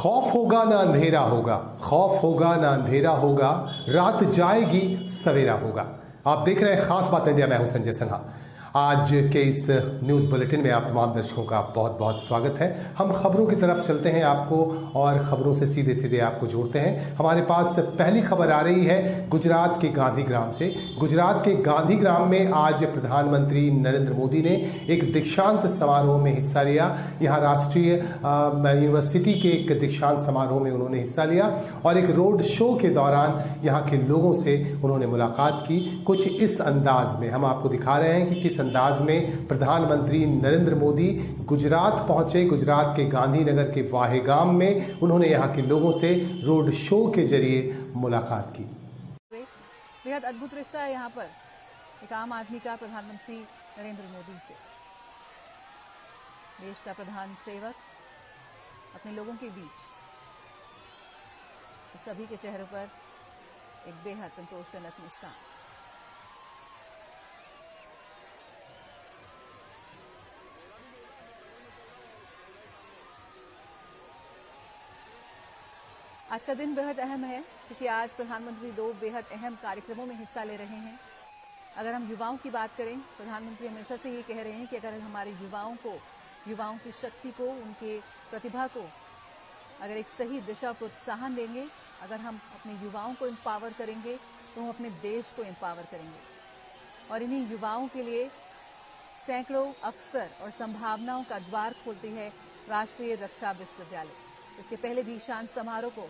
खौफ होगा ना अंधेरा होगा, खौफ होगा ना अंधेरा होगा, रात जाएगी सवेरा होगा। आप देख रहे हैं खास बात इंडिया, मैं हूं संजय सिन्हा। आज के इस न्यूज़ बुलेटिन में आप तमाम दर्शकों का बहुत बहुत स्वागत है। हम खबरों की तरफ चलते हैं आपको और खबरों से सीधे सीधे आपको जोड़ते हैं। हमारे पास पहली खबर आ रही है गुजरात के गांधीग्राम से। गुजरात के गांधीग्राम में आज प्रधानमंत्री नरेंद्र मोदी ने एक दीक्षांत समारोह में हिस्सा लिया। यहाँ राष्ट्रीय यूनिवर्सिटी के एक दीक्षांत समारोह में उन्होंने हिस्सा लिया और एक रोड शो के दौरान यहाँ के लोगों से उन्होंने मुलाकात की। कुछ इस अंदाज में हम आपको दिखा रहे हैं कि किस अंदाज में प्रधानमंत्री नरेंद्र मोदी गुजरात पहुंचे। गुजरात के गांधीनगर के वाहेगाम में उन्होंने यहां के लोगों से रोड शो के जरिए मुलाकात की। बेहद अद्भुत रिश्ता है यहाँ पर एक आम आदमी का प्रधानमंत्री नरेंद्र मोदी से। देश का प्रधान सेवक अपने लोगों के बीच, सभी के चेहरों पर एक बेहद संतोषजनक मुस्कान। आज का दिन बेहद अहम है क्योंकि आज प्रधानमंत्री दो बेहद अहम कार्यक्रमों में हिस्सा ले रहे हैं। अगर हम युवाओं की बात करें, प्रधानमंत्री हमेशा से ये कह रहे हैं कि अगर हमारे युवाओं की शक्ति को, उनके प्रतिभा को अगर एक सही दिशा प्रोत्साहन देंगे, अगर हम अपने युवाओं को एम्पावर करेंगे तो हम अपने देश को एम्पावर करेंगे। और इन्हीं युवाओं के लिए सैकड़ों अवसर और संभावनाओं का द्वार खोलती है राष्ट्रीय रक्षा विश्वविद्यालय। इसके पहले दीक्षांत समारोह को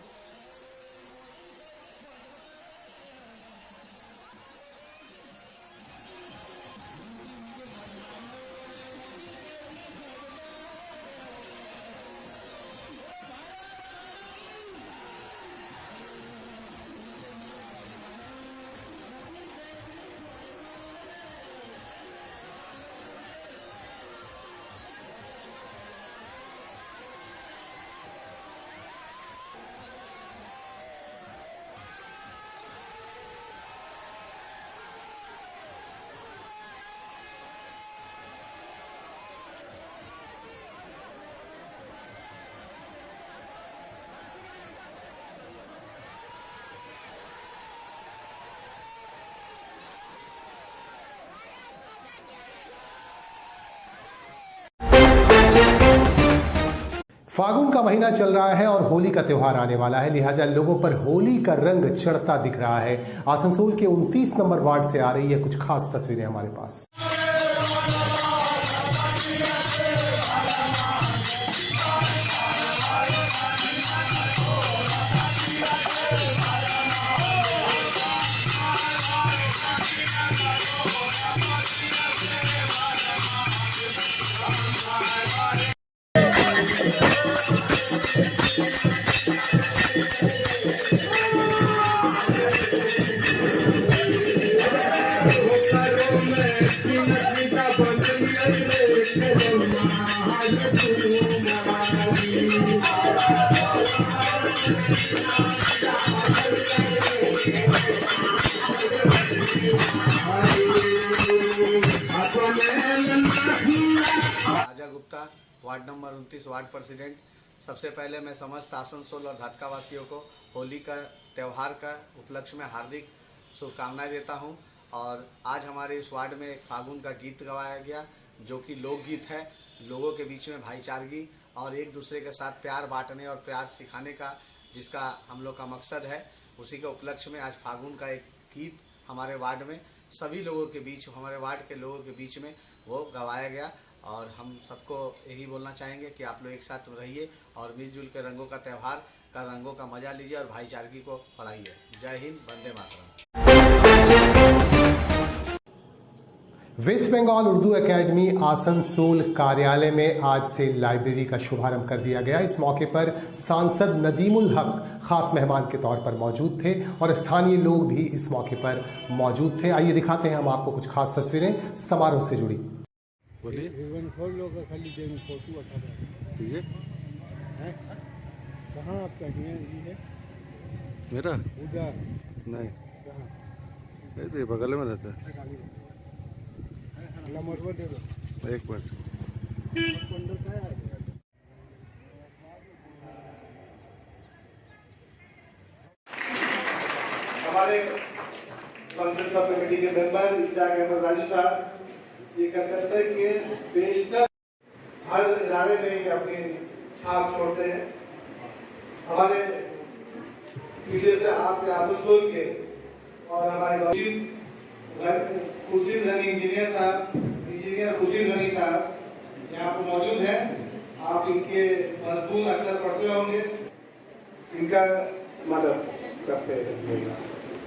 फागुन का महीना चल रहा है और होली का त्योहार आने वाला है, लिहाजा लोगों पर होली का रंग चढ़ता दिख रहा है। आसनसोल के 29 नंबर वार्ड से आ रही है कुछ खास तस्वीरें हमारे पास। Raja Gupta, ward number 29 ward president. सबसे पहले मैं समस्त आसनसोल और घाटका वासियों को होली का त्यौहार का उपलक्ष्य में हार्दिक शुभकामनाएं देता हूं। और आज हमारे इस वार्ड में एक फागुन का गीत गवाया गया जो कि लोकगीत है। लोगों के बीच में भाईचारगी और एक दूसरे के साथ प्यार बांटने और प्यार सिखाने का जिसका हम लोग का मकसद है, उसी के उपलक्ष्य में आज फागुन का एक गीत हमारे वार्ड में सभी लोगों के बीच, हमारे वार्ड के लोगों के बीच में वो गवाया गया। और हम सबको यही बोलना चाहेंगे कि आप लोग एक साथ रहिए और मिलजुल के रंगों का त्यौहार का रंगों का मजा लीजिए और भाईचारगी को बढ़ाइए। जय हिंद, वंदे मातरम। वेस्ट बंगाल उर्दू एकेडमी आसनसोल कार्यालय में आज से लाइब्रेरी का शुभारंभ कर दिया गया। इस मौके पर सांसद नदीमुल हक खास मेहमान के तौर पर मौजूद थे और स्थानीय लोग भी इस मौके पर मौजूद थे। आइए दिखाते हैं हम आपको कुछ खास तस्वीरें समारोह से जुड़ी। बोलिए खाली फोटो दीजिए। कहाँ आपका है? मेरा उधर नहीं, कहाँ? ये बगल में रहता है। एक मिनट। हमारे फंक्शन सब कमेटी के मेंबर इंचार्ज अहमद राजू साहब ये कलकत्ता के बेशतर हर इदारे में अपनी छाप छोड़ते हैं। हमारे पीछे से आपके आसनसोल के और हमारे खुर्शीद गनी इंजीनियर खुर्शीद गनी साहब यहाँ पर मौजूद हैं। आप इनके मजमून अक्सर पढ़ते होंगे, इनका मदद करते हैं।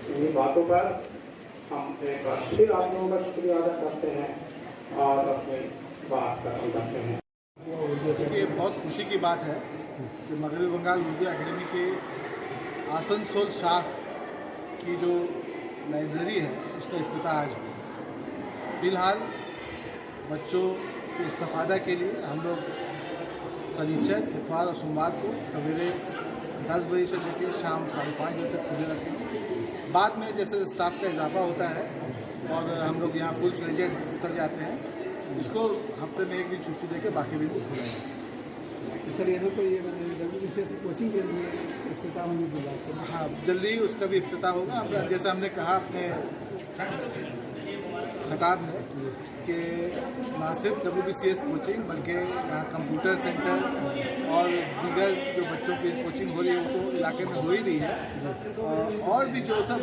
इन्हीं बातों पर हम एक बार फिर आप लोगों का शुक्रिया अदा करते हैं और अपनी बात खत्म करते हैं। ये बहुत खुशी की बात है कि मगरबी बंगाल उर्दू एकेडमी के आसनसोल शाख की जो लाइब्रेरी है उसका इफ्तिताह आज हुआ। फिलहाल बच्चों के इस्तेफादा के लिए हम लोग शनिचर, इतवार और सोमवार को सवेरे 10 बजे से लेकर शाम 5:30 बजे तक खुले रखेंगे। बाद में जैसे स्टाफ का इजाफा होता है और हम लोग यहाँ फुल फ्लेजेड उतर जाते हैं, इसको हफ्ते में एक दिन छुट्टी देकर बाकी दिन खुलेंगे। सर यहाँ पर ये WBCS कोचिंग के लिए इफ्तिताह होने की बात है। हाँ, जल्दी ही उसका भी इफ्तिताह होगा। जैसे हमने कहा अपने खिताब में कि ना सिर्फ WBCS कोचिंग बल्कि यहाँ कंप्यूटर सेंटर और दीगर जो बच्चों की कोचिंग हो रही है वो तो इलाके में हो ही रही है, और भी जो सब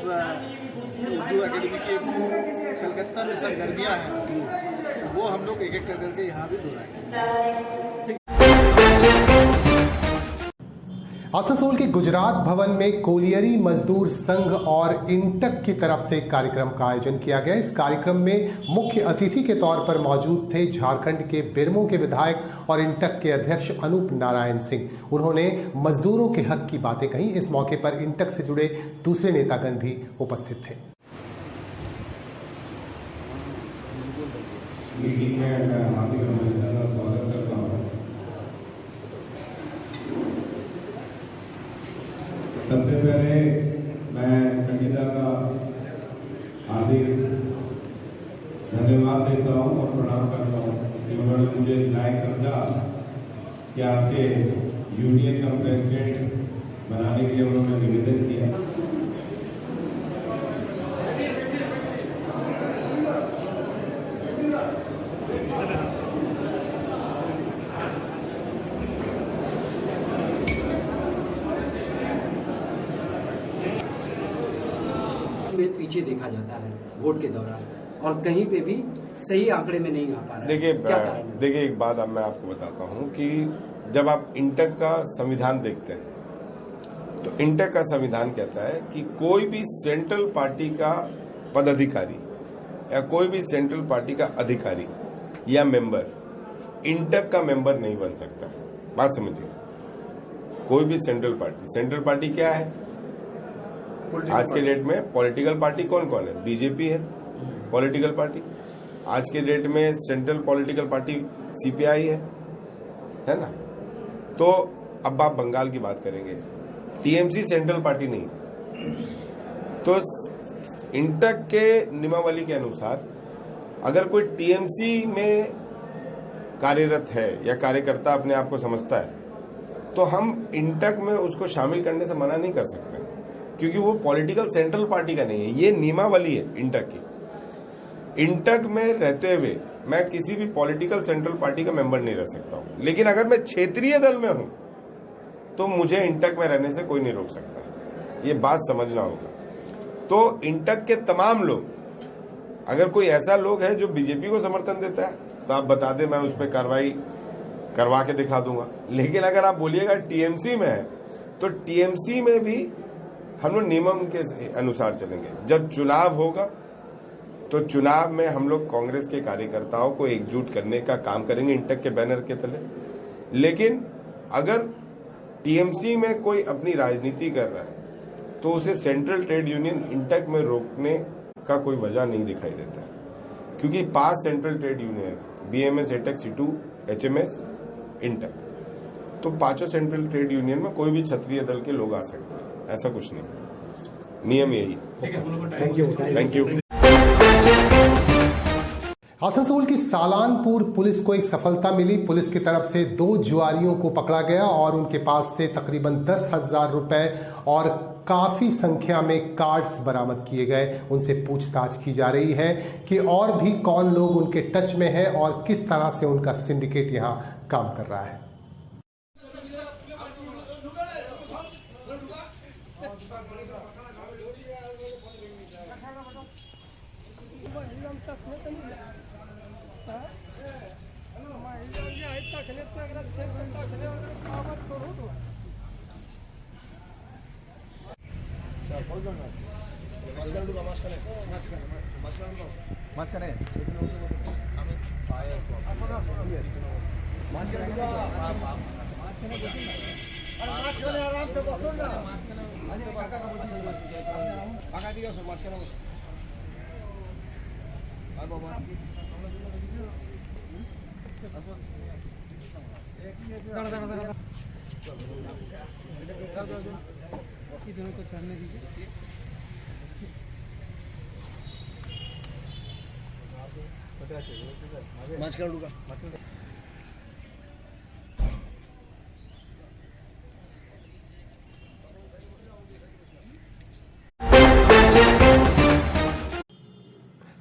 उर्दू एकेडमी की कलकत्ता में सरगर्मियाँ हैं वो हम लोग एक एक करके यहाँ भी दोहराएंगे। आसनसोल के गुजरात भवन में कोलियरी मजदूर संघ और इंटक की तरफ से कार्यक्रम का आयोजन किया गया। इस कार्यक्रम में मुख्य अतिथि के तौर पर मौजूद थे झारखंड के बेरमो के विधायक और इंटक के अध्यक्ष अनूप नारायण सिंह। उन्होंने मजदूरों के हक की बातें कही। इस मौके पर इंटक से जुड़े दूसरे नेतागण भी उपस्थित थे। मीटिंग में मैं हार्दिक अभिनंदन और स्वागत करता हूँ। सबसे पहले मैं खंडिता का हार्दिक धन्यवाद देता हूँ और प्रणाम करता हूँ कि उन्होंने मुझे इस लायक समझा कि आपके यूनियन का प्रेसिडेंट बनाने के लिए उन्होंने निवेदन किया। पीछे देखा जाता है वोट के दौरान और कहीं पे भी सही आंकड़े में नहीं आ पा रहा। देखिए एक बात अब मैं आपको बताता हूं कि जब आप इंटक का संविधान देखते हैं तो इंटक का संविधान कहता है कि कोई भी सेंट्रल पार्टी का पदाधिकारी या कोई भी सेंट्रल पार्टी का अधिकारी या मेंबर इंटक का मेंबर नहीं बन सकता। बात समझिए, कोई भी सेंट्रल पार्टी क्या है आज के डेट में? पॉलिटिकल पार्टी कौन कौन है? बीजेपी है पॉलिटिकल पार्टी। आज के डेट में सेंट्रल पॉलिटिकल पार्टी सीपीआई है ना। तो अब आप बंगाल की बात करेंगे, टीएमसी सेंट्रल पार्टी नहीं है। तो इंटक के नियमावली के अनुसार अगर कोई टीएमसी में कार्यरत है या कार्यकर्ता अपने आप को समझता है तो हम इंटक में उसको शामिल करने से मना नहीं कर सकते, क्योंकि वो पॉलिटिकल सेंट्रल पार्टी का नहीं है। ये नियमावली है इंटक की। इंटक में रहते हुए मैं किसी भी पॉलिटिकल सेंट्रल पार्टी का मेंबर नहीं रह सकता हूं, लेकिन अगर मैं क्षेत्रीय दल में हूं तो मुझे इंटक में रहने से कोई नहीं रोक सकता। ये बात समझना होगा। तो इंटक के तमाम लोग, अगर कोई ऐसा लोग है जो बीजेपी को समर्थन देता है तो आप बता दें, मैं उस पर कार्रवाई करवा के दिखा दूंगा। लेकिन अगर आप बोलिएगा टीएमसी में है तो टीएमसी में भी हम लोग नियम के अनुसार चलेंगे। जब चुनाव होगा तो चुनाव में हम लोग कांग्रेस के कार्यकर्ताओं को एकजुट करने का काम करेंगे इंटक के बैनर के तले। लेकिन अगर टीएमसी में कोई अपनी राजनीति कर रहा है तो उसे सेंट्रल ट्रेड यूनियन इंटक में रोकने का कोई वजह नहीं दिखाई देता, क्योंकि 5 central trade union BMS, AITUC, CITU, HMS, INTUC, तो 5 सेंट्रल ट्रेड यूनियन में कोई भी क्षत्रिय दल के लोग आ सकते हैं। ऐसा कुछ नहीं, नियम यही। Thank you. आसनसोल की सालानपुर पुलिस को एक सफलता मिली। पुलिस की तरफ से 2 जुआरियों को पकड़ा गया और उनके पास से तकरीबन 10,000 रुपए और काफी संख्या में कार्ड्स बरामद किए गए। उनसे पूछताछ की जा रही है कि और भी कौन लोग उनके टच में है और किस तरह से उनका सिंडिकेट यहां काम कर रहा है।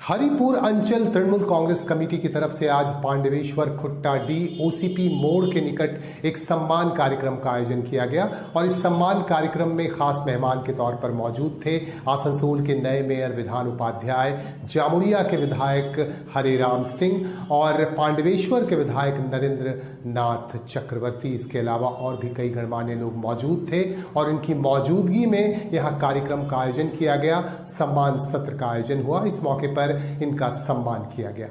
हरिपुर अंचल तृणमूल कांग्रेस कमेटी की तरफ से आज पांडवेश्वर खुट्टा डी ओसीपी मोड़ के निकट एक सम्मान कार्यक्रम का आयोजन किया गया और इस सम्मान कार्यक्रम में खास मेहमान के तौर पर मौजूद थे आसनसोल के नए मेयर विधान उपाध्याय, जामुड़िया के विधायक हरेराम सिंह और पांडवेश्वर के विधायक नरेंद्र नाथ चक्रवर्ती। इसके अलावा और भी कई गणमान्य लोग मौजूद थे और इनकी मौजूदगी में यहां कार्यक्रम का आयोजन किया गया। सम्मान सत्र का आयोजन हुआ। इस मौके पर इनका सम्मान किया गया।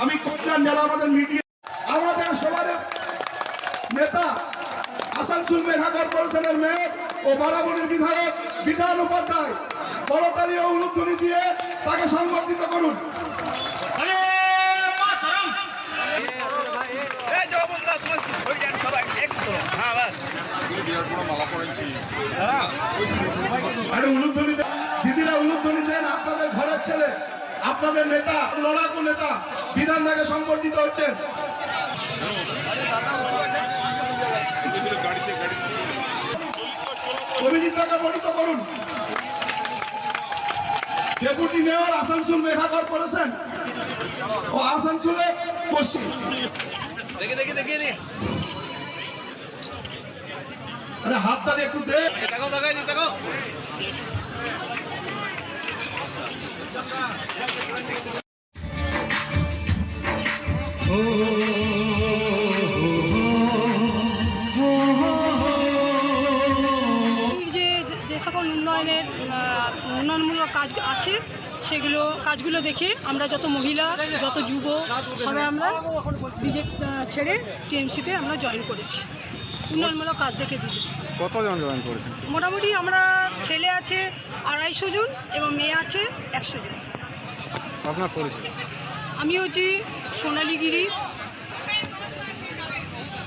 আমি কোটলাম যারা আমাদের মিডিয়া আমাদের সবার নেতা আসানসোল মেঘা কর্পোরেশনের মেয়র ও বারাবণীর বিধায়ক বিধান উপাধ্যায় করতালি ও উলুধ্বনি দিয়ে তাকে সংবর্ধিত করুন। দিদিরা উলুধ্বনি দেন। আপনাদের ঘরের ছেলে, আপনাদের নেতা, লড়াকু নেতা বিধান দাকে সংবর্ধিত হচ্ছেন। অভিজিৎকে বর্ধিত করুন। ডেপুটি মেয়র আসানসোল মেঘা কর্পোরেশন ও আসানসোলে পশ্চিম দেখে আরে হাতটা একটু দে। যে সকল উন্নয়নমূলক কাজ আছে সেগুলো কাজগুলো দেখে আমরা যত মহিলা যত যুব সবাই আমরা বিজেপি ছেড়ে টিএমসিতে আমরা জয়েন করেছি। উন্নয়নমূলক কাজ দেখে দিদি। কতজন জয়েন করেছেন? মোটামুটি আমরা ছেলে আছে 250 জন এবং মেয়ে আছে 100 জন। আপনার পরিচয়? আমি হচ্ছি সোনালী গিরি।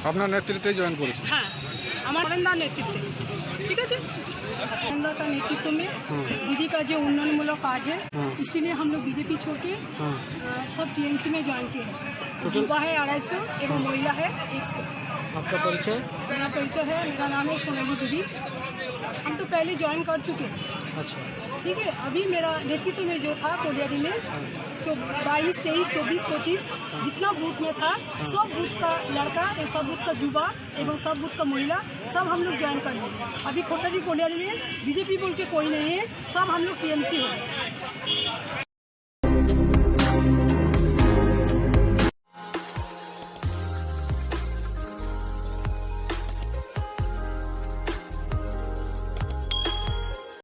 আপনার नेतृत्व ज्वाइन करेছে? हाँ, हमारे नरेंद्र नेतृत्व। ठीक है जी, नरेंद्र का नेतृत्व में दीदी का जो उन्नयनमूलक काज है इसीलिए हम लोग बीजेपी छोड़ के सब टीएमसी में ज्वाइन किए। युवा है 250 एवं महिला है 100। आपका परिचय? मेरा परिचय है, मेरा नाम है सोनाली दीदी। हम तो पहले ज्वाइन कर चुके। अच्छा, ठीक है। अभी मेरा नेतृत्व में जो था कोलियारी में 22, 23, 24, 25 जितना बूथ में था सब बूथ का लड़का और सब बूथ का युवा एवं सब बूथ का महिला सब हम लोग ज्वाइन कर लिए। अभी खोटारी कोलियारी में बीजेपी बोल के कोई नहीं है, सब हम लोग टीएमसी हो गए।